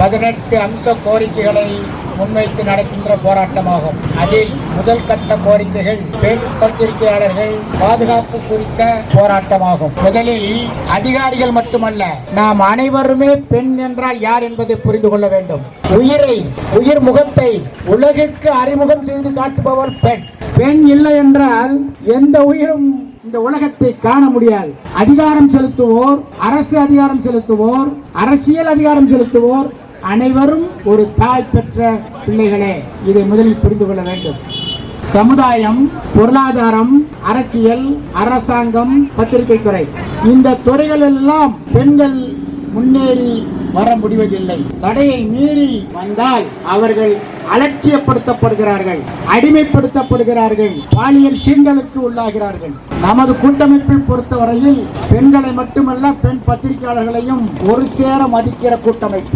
18 அம்ச கோரிக்கைகளை முன்வைத்து நடக்கின்ற போராட்டமாகும். அதில் முதல் கட்ட கோரிக்கைகள் பெண் பத்திரிகையாளர்கள் பாதுகாப்பு குறித்த போராட்டமாகும். முதலில் அதிகாரிகள் மட்டுமல்ல, நாம் அனைவருமே பெண் என்றால் யார் என்பதை புரிந்து கொள்ள வேண்டும். உயிர் முகத்தை உலகிற்கு அறிமுகம் செய்து காட்டுபவர் பெண். பெண் இல்லை என்றால் எந்த உயிரும் இந்த உலகத்தை காண முடியாது. அதிகாரம் செலுத்துவோர், அரசு அதிகாரம் செலுத்துவோர், அரசியல் அதிகாரம் செலுத்துவோர் அனைவரும் ஒரு தாய் பெற்ற பிள்ளைகளே. இதை முதலில் புரிந்து கொள்ள வேண்டும். சமுதாயம், பொருளாதாரம், அரசியல், அரசாங்கம், பத்திரிகை துறை, இந்த துறைகள் எல்லாம் பெண்கள் முன்னேறி வர முடிவதில்லை. தடையை மீறி வந்தால் அவர்கள் அலட்சியப்படுத்தப்படுகிறார்கள், அடிமைப்படுத்தப்படுகிறார்கள், பாலியல் சீண்டலுக்கு உள்ளாகிறார்கள். நமது கூட்டமைப்பை பொறுத்தவரையில் பெண்களை மட்டுமல்ல, பெண் பத்திரிகையாளர்களையும் ஒரு சேர மதிக்கிற கூட்டமைப்பு.